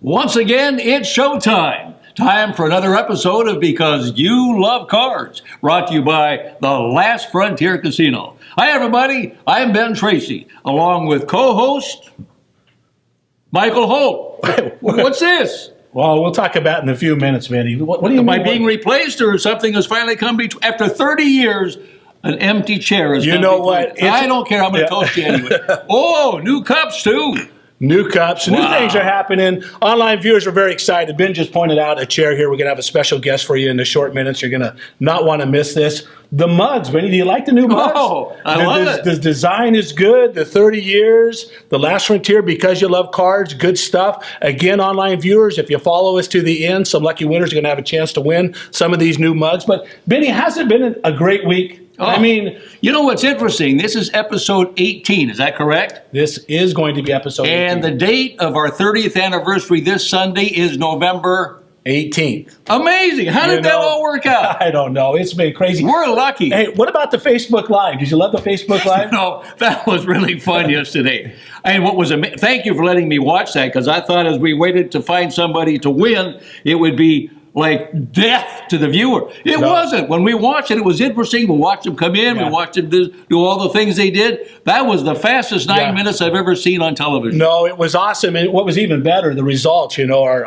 Once again, it's showtime. Time for another episode of Because You Love Cards, brought to you by the Last Frontier Casino. Hi, everybody. I'm Ben Tracy, along with co-host Michael Holt. What's this? Well, we'll talk about it in a few minutes, Vinny. What do you Am I mean? being replaced, or something has finally come between? After 30 years, an empty chair is. You know what? I don't care. I'm going to toast you anyway. Oh, new cups too. New cups, new things are happening. Online viewers are very excited. Ben just pointed out a chair here. We're going to have a special guest for you in the short minutes. You're going to not want to miss this. The mugs, Benny, do you like the new mugs? Oh, I love it. The design is good. The 30 years, the Last Frontier, Because You Love Cards, good stuff. Again, online viewers, if you follow us to the end, some lucky winners are going to have a chance to win some of these new mugs. But, Benny, has it been a great week? Oh, I mean, you know what's interesting? This is episode 18. Is that correct? this is going to be episode And the date of our 30th anniversary this Sunday is November 18th. Amazing. How did that all work out? I don't know. It's been crazy. We're lucky. Hey, what about the Facebook Live? Did you love the Facebook Live? No, that was really fun yesterday. And what was thank you for letting me watch that, because I thought as we waited to find somebody to win, it would be like death to the viewer. It wasn't. When we watched it, it was interesting. We watched them come in. Yeah. We watched them do all the things they did. That was the fastest 9 minutes I've ever seen on television. No, it was awesome. And what was even better, the results, our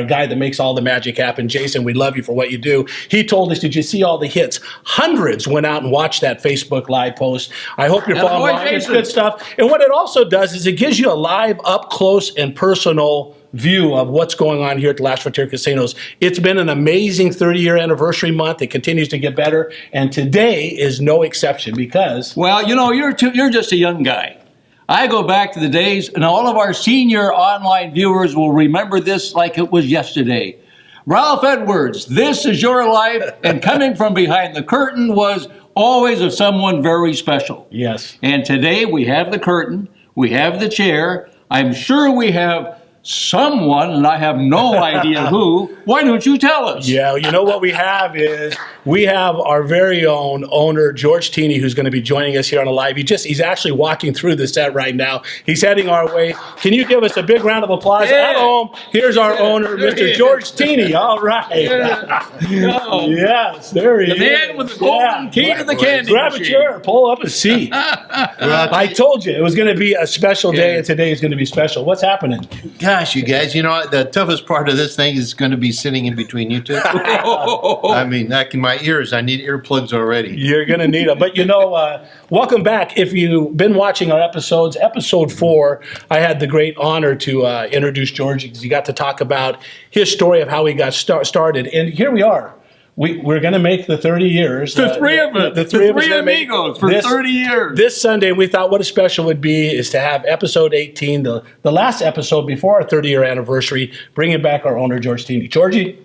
guy that makes all the magic happen, Jason, we love you for what you do. He told us, did you see all the hits? Hundreds went out and watched that Facebook Live post. I hope you're following along. It's good stuff. And what it also does is it gives you a live, up close and personal view of what's going on here at the Last Frontier Casinos. It's been an amazing 30-year anniversary month. It continues to get better. And today is no exception because... Well, you're just a young guy. I go back to the days, and all of our senior online viewers will remember this like it was yesterday. Ralph Edwards, This Is Your Life, and coming from behind the curtain was always of someone very special. Yes. And today we have the curtain, we have the chair, I'm sure we have someone, and I have no idea who. Why don't you tell us? Yeah, you know what we have is we have our very own owner, George Tini, who's going to be joining us here on a live. He's actually walking through the set right now. He's heading our way. Can you give us a big round of applause? Yeah. At home, here's our owner, Mr. George Tini. All right. Yes, there he is. The man with the golden key to the candy Grab machine. a chair, pull up a seat. I told you it was going to be a special day, and today is going to be special. What's happening? Gosh, you guys, the toughest part of this thing is going to be sitting in between you two. I mean, in my ears, I need earplugs already. You're going to need them. But welcome back. If you've been watching our episodes, episode 4, I had the great honor to introduce George because he got to talk about his story of how he got started. And here we are. We're going to make the 30 years. The three of us. The three amigos for 30 years. This Sunday, we thought what a special would be is to have episode 18, the last episode before our 30-year anniversary, bringing back our owner, George Tini. Georgie,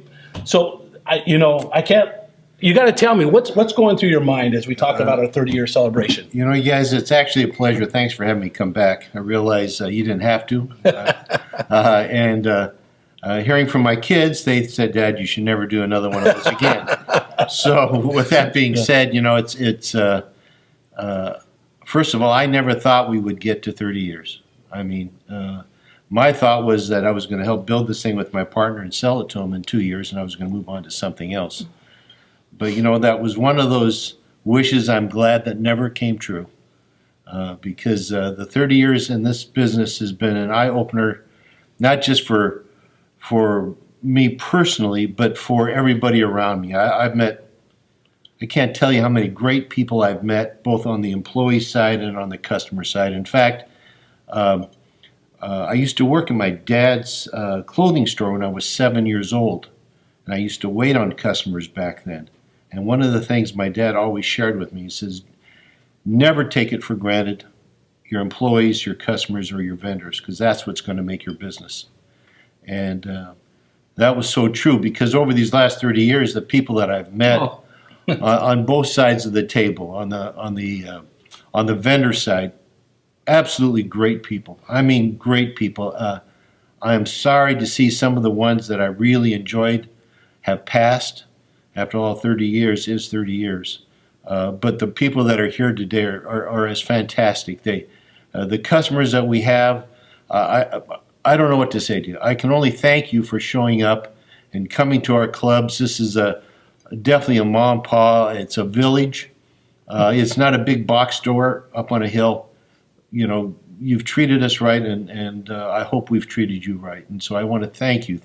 so, I can't, you got to tell me, what's going through your mind as we talk about our 30-year celebration? You guys, it's actually a pleasure. Thanks for having me come back. I realize you didn't have to. Hearing from my kids, they said, "Dad, you should never do another one of those again." So, with that being said, it's first of all, I never thought we would get to 30 years. I mean, my thought was that I was going to help build this thing with my partner and sell it to him in 2 years, and I was going to move on to something else. But that was one of those wishes I'm glad that never came true, because the 30 years in this business has been an eye opener, not just for me personally, but for everybody around me. I can't tell you how many great people I've met, both on the employee side and on the customer side. In fact, I used to work in my dad's clothing store when I was 7 years old, and I used to wait on customers back then. And one of the things my dad always shared with me, he says, never take it for granted, your employees, your customers, or your vendors, because that's what's going to make your business. And that was so true, because over these last 30 years, the people that I've met on both sides of the table, on the vendor side, absolutely great people. I mean, great people. I am sorry to see some of the ones that I really enjoyed have passed. After all, 30 years is 30 years. But the people that are here today are as fantastic. The customers that we have, I don't know what to say to you. I can only thank you for showing up and coming to our clubs. This is definitely a mom pa. It's a village. It's not a big box store up on a hill. You know, you've treated us right, and I hope we've treated you right. And so I want to thank you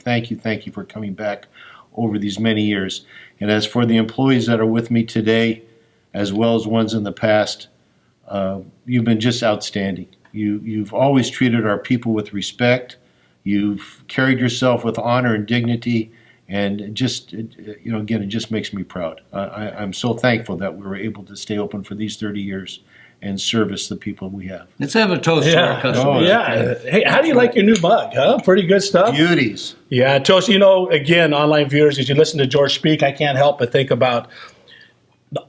for coming back over these many years. And as for the employees that are with me today, as well as ones in the past, you've been just outstanding. You've always treated our people with respect. You've carried yourself with honor and dignity, and just, again, it just makes me proud. I'm so thankful that we were able to stay open for these 30 years and service the people we have. Let's have a toast to our customers. Hey, how do you like your new mug, huh? Pretty good stuff? Beauties. Yeah, Toast, again, online viewers, as you listen to George speak, I can't help but think about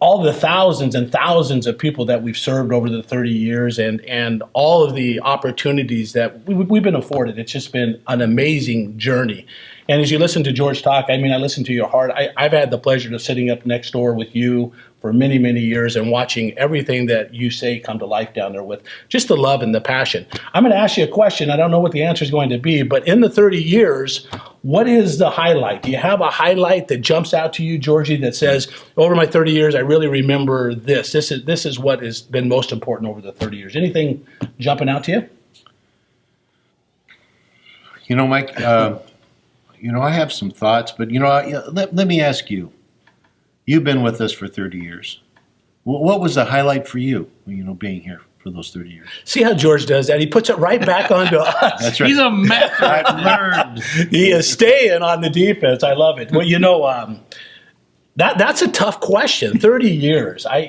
all the thousands and thousands of people that we've served over the 30 years and all of the opportunities that we've been afforded. It's just been an amazing journey. And as you listen to George talk, I listen to your heart. I've had the pleasure of sitting up next door with you for many, many years and watching everything that you say come to life down there with just the love and the passion. I'm going to ask you a question. I don't know what the answer is going to be, but in the 30 years, what is the highlight? Do you have a highlight that jumps out to you, Georgie, that says, over my 30 years, I really remember this. This is what has been most important over the 30 years. Anything jumping out to you? Mike, I have some thoughts, but, let me ask you. You've been with us for 30 years. What was the highlight for you, being here for those 30 years? See how George does that? He puts it right back onto us. That's right. He's a master. I've learned. He is staying on the defense. I love it. Well, that's a tough question. 30 years. I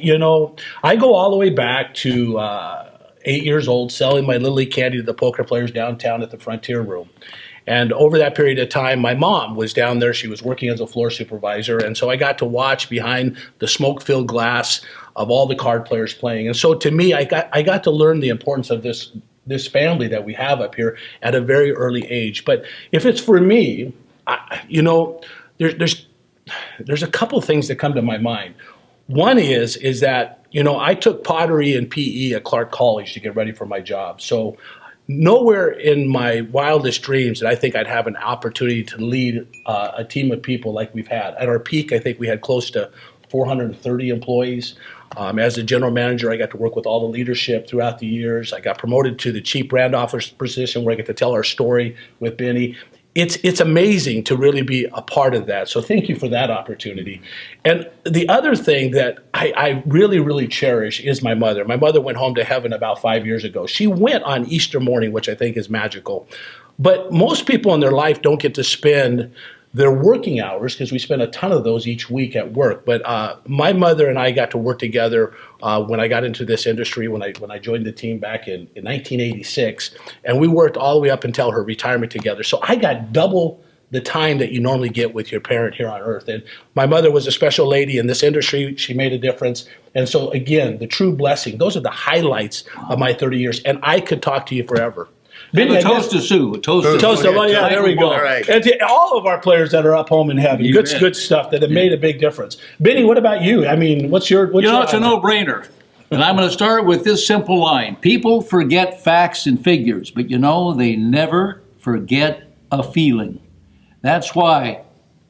go all the way back to 8 years old, selling my Little League candy to the poker players downtown at the Frontier Room. And over that period of time, my mom was down there. She was working as a floor supervisor. And so I got to watch behind the smoke-filled glass of all the card players playing. And so to me, I got to learn the importance of this family that we have up here at a very early age. But if it's for me, there's a couple things that come to my mind. One is that, I took pottery and PE at Clark College to get ready for my job. So nowhere in my wildest dreams did I think I'd have an opportunity to lead a team of people like we've had. At our peak, I think we had close to 430 employees. As a general manager, I got to work with all the leadership throughout the years. I got promoted to the chief brand officer position where I get to tell our story with Benny. It's amazing to really be a part of that. So thank you for that opportunity. And the other thing that I really, really cherish is my mother. My mother went home to heaven about 5 years ago. She went on Easter morning, which I think is magical. But most people in their life don't get to spend their working hours, because we spend a ton of those each week at work. But my mother and I got to work together when I got into this industry, when I joined the team back in 1986. And we worked all the way up until her retirement together. So I got double the time that you normally get with your parent here on earth. And my mother was a special lady in this industry. She made a difference. And so, again, the true blessing, those are the highlights of my 30 years. And I could talk to you forever. Benny, a toast to Sue. A toast to Toast to, well, yeah, there we go. All right. And to all of our players that are up home in heaven, good stuff that have made a big difference. Benny, what about you? What's your it's a no-brainer. And I'm going to start with this simple line. People forget facts and figures, but they never forget a feeling. That's why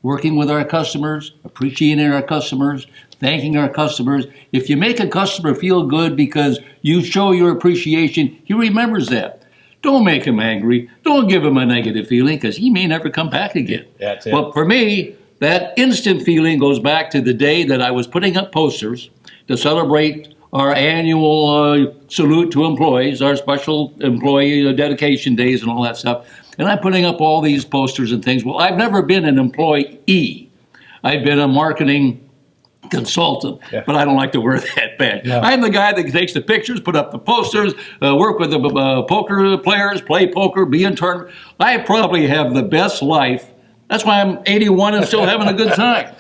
working with our customers, appreciating our customers, thanking our customers, if you make a customer feel good because you show your appreciation, he remembers that. Don't make him angry. Don't give him a negative feeling, because he may never come back again. That's it. But for me, that instant feeling goes back to the day that I was putting up posters to celebrate our annual salute to employees, our special employee dedication days and all that stuff. And I'm putting up all these posters and things. Well, I've never been an employee. I've been a marketing consultant, but I don't like to wear that badge. No. I'm the guy that takes the pictures, put up the posters, work with the poker players, play poker, be in tournament. I probably have the best life. That's why I'm 81 and still having a good time.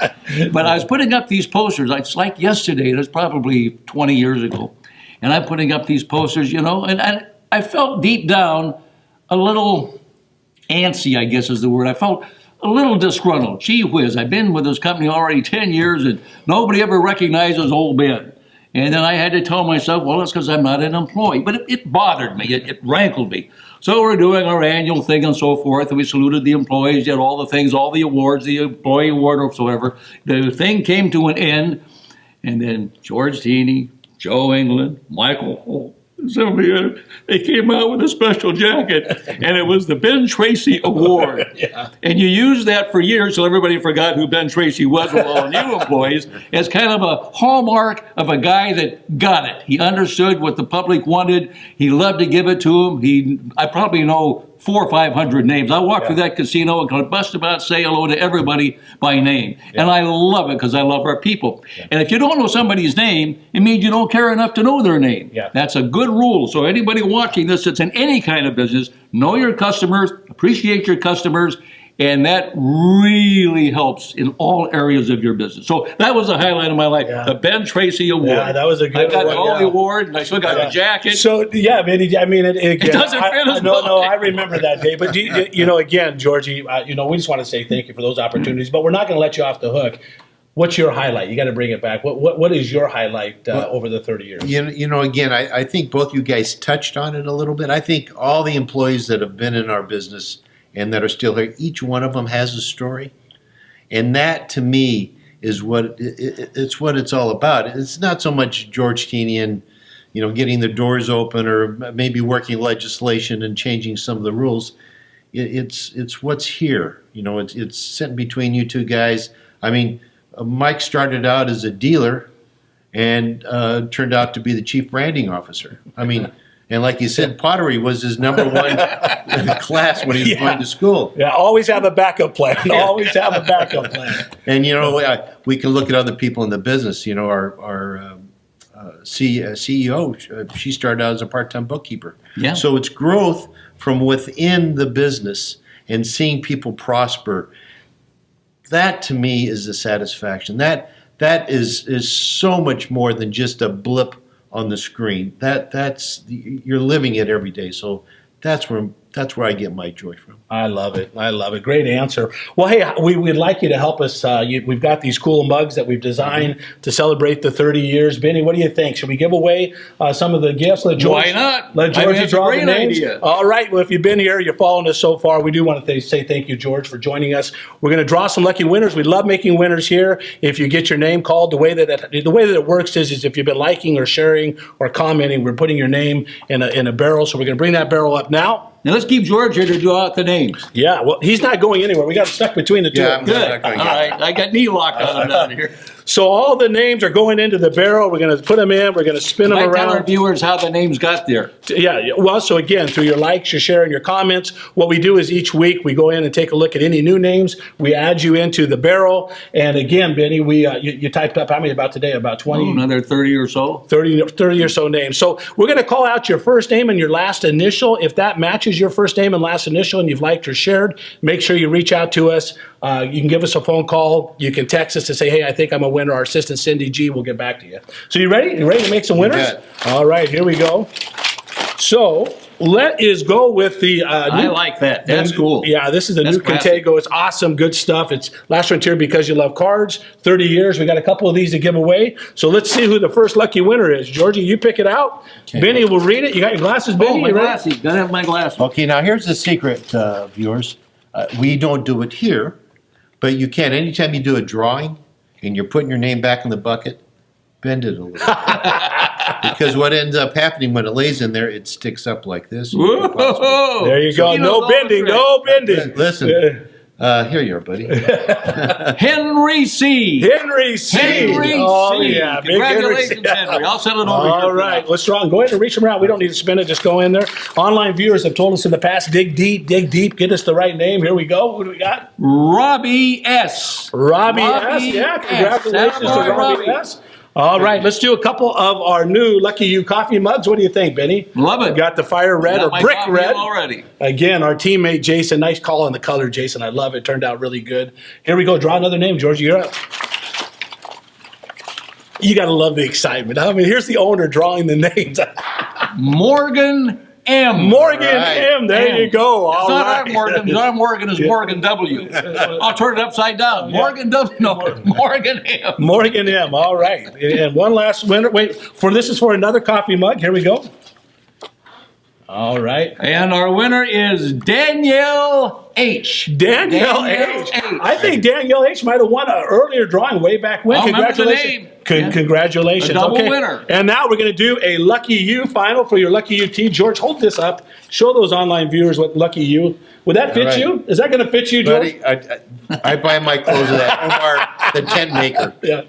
But I was putting up these posters. It's like yesterday. It was probably 20 years ago. And I'm putting up these posters, and I felt deep down a little antsy, I guess is the word. I felt a little disgruntled. Gee whiz, I've been with this company already 10 years and nobody ever recognizes old Ben. And then I had to tell myself, well, it's because I'm not an employee. But it bothered me. It rankled me. So we're doing our annual thing and so forth, and we saluted the employees, did all the things, all the awards, the employee award or whatsoever. The thing came to an end, and then George Teeny, Joe England, Michael Holt, somebody, they came out with a special jacket, and it was the Ben Tracy Award. Yeah. And you used that for years till everybody forgot who Ben Tracy was with all the new employees as kind of a hallmark of a guy that got it. He understood what the public wanted. He loved to give it to them. I probably know 400 or 500 names. I walk through that casino and can bust about say hello to everybody by name. And I love it because I love our people. And if you don't know somebody's name, it means you don't care enough to know their name. Yeah. That's a good rule. So anybody watching this that's in any kind of business, know your customers, appreciate your customers, and that really helps in all areas of your business. So that was a highlight of my life, the Ben Tracy Award. Yeah, that was a good I got one, all yeah. the award, and I still got the jacket. So yeah, Benny. I mean, it doesn't fit as No, well. I remember that day. But again, Georgie, we just want to say thank you for those opportunities. But we're not going to let you off the hook. What's your highlight? You got to bring it back. What is your highlight over the 30 years? Again, I think both you guys touched on it a little bit. I think all the employees that have been in our business and that are still here, each one of them has a story. And that, to me, is what it's all about. It's not so much George Teenian, getting the doors open or maybe working legislation and changing some of the rules. It's what's here. It's sitting between you two guys. I mean, Mike started out as a dealer and turned out to be the chief branding officer. I mean, and like you said, pottery was his number one class when he was going to school. Yeah, always have a backup plan. Always have a backup plan. And we can look at other people in the business. Our CEO, she started out as a part-time bookkeeper. Yeah. So it's growth from within the business and seeing people prosper. That to me is the satisfaction. That is so much more than just a blip on the screen. That's you're living it every day. So that's where I get my joy from. I love it. Great answer. Well, hey, we'd like you to help us. We've got these cool mugs that we've designed to celebrate the 30 years. Benny, what do you think? Should we give away some of the gifts? Why not? Let George that's draw a great the names. idea. All right. Well, if you've been here, you're following us so far, we do want to say thank you, George, for joining us. We're going to draw some lucky winners. We love making winners here. If you get your name called, the way that it works is if you've been liking or sharing or commenting, we're putting your name in a barrel. So we're going to bring that barrel up now. Now let's keep George here to draw out the names. Yeah, well, he's not going anywhere. We got him stuck between the two. Yeah, of them. I'm Good. not All gonna get right. I got knee lock on him down here. So all the names are going into the barrel. We're going to put them in. We're going to spin them I tell our around. viewers how the names got there. Yeah. Well, so again, through your likes, your share, and your comments, what we do is each week we go in and take a look at any new names. We add you into the barrel. And again, Benny, you typed up how many about today? About 20? Another 30 or so. 30 or so names. So we're going to call out your first name and your last initial. If that matches your first name and last initial and you've liked or shared, make sure you reach out to us. You can give us a phone call. You can text us to say, hey, I think I'm a winner. Our assistant, Cindy G, will get back to you. So you ready? You ready to make some winners? bet. All right, here we go. So let us go with the I like that. That's cool. Yeah, this is the That's new classic. Contigo. It's awesome, good stuff. It's Last Frontier because you love cards. 30 years. We got a couple of these to give away. So let's see who the first lucky winner is. Georgie, you pick it out. Okay. Benny will read it. You got your glasses, Benny? Oh, my You ready? glasses. Gotta have my glasses. Okay, now here's the secret, viewers. We don't do it here, but you can. Anytime you do a drawing and you're putting your name back in the bucket, bend it a little. Because what ends up happening when it lays in there, it sticks up like this. Whoa! There you go. He knows No all the bending. tricks. No bending. Listen, here you are, buddy. Henry C. Henry C. Henry Oh, C. yeah. Big Henry C. Congratulations, Henry. I'll send it over here. All for right, now. let's draw. Go ahead and reach them around. We don't need to spin it. Just go in there. Online viewers have told us in the past, dig deep, get us the right name. Here we go. Who do we got? Robbie S. Robbie S. Robbie Yeah, S. congratulations to Attaboy, Robbie S. All right, let's do a couple of our new Lucky You coffee mugs. What do you think, Benny? Love it. We got the fire red Got or my brick coffee red. already. Again, our teammate Jason. Nice call on the color, Jason. I love it. Turned out really good. Here we go. Draw another name, George. You're up. You got to love the excitement. I mean, here's the owner drawing the names. Morgan M. Morgan Right. M. There M. you go. It's All not right. our Morgan. Our Morgan is Morgan W. I'll turn it upside down. Morgan W. No, Morgan M. Morgan M. All right. And one last winner. Wait, this is for another coffee mug. Here we go. All right. And our winner is Danielle H. Danielle H. I think Danielle H. might have won an earlier drawing way back when. I'll remember the Congratulations. name. Yeah. Congratulations. A double Okay. winner. And now we're going to do a Lucky You final for your Lucky You tee. George, hold this up. Show those online viewers what Lucky You. Would that fit right. you? Is that going to fit you, George? Buddy, I buy my clothes at that Omar, the tent maker. Yeah.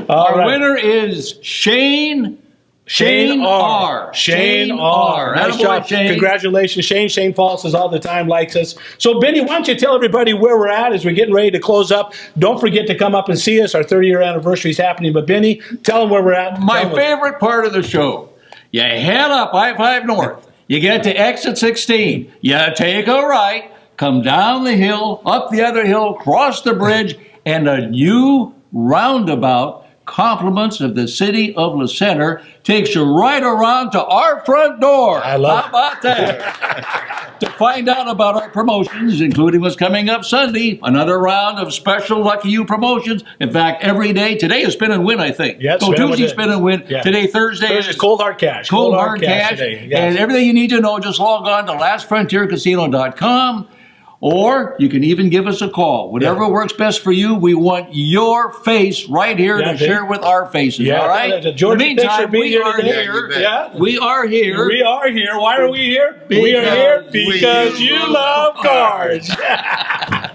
All Our right. winner is Shane Shane R. Shane R. Nice Attaboy, job. Shane. Congratulations, Shane. Shane follows us all the time, likes us. So, Benny, why don't you tell everybody where we're at as we're getting ready to close up? Don't forget to come up and see us. Our 30-year anniversary is happening. But, Benny, tell them where we're at. My Tell them- favorite part of the show. You head up I-5 North. You get to exit 16. You take a right, come down the hill, up the other hill, cross the bridge, and a new roundabout, compliments of the city of La Center, takes you right around to our front door. I love How about that? To find out about our promotions, including what's coming up Sunday, another round of special Lucky You promotions. In fact, every day, today is Spin and Win, I think. Yeah, so Spin and Tuesday, Win. Spin and Win. Yeah. Today, Thursday, There's is Cold Hard Cash. Cold Hard Cash. today. Yes. And everything you need to know, just log on to lastfrontiercasino.com. Or you can even give us a call. Whatever works best for you, we want your face right here Yeah, to Benny. share with our faces. Yeah, all right? George, In the thanks for meantime, being we here are today. here. Yeah, you bet. Yeah. We are here. We are here. Why are we here? We are here Because because we you love love cars.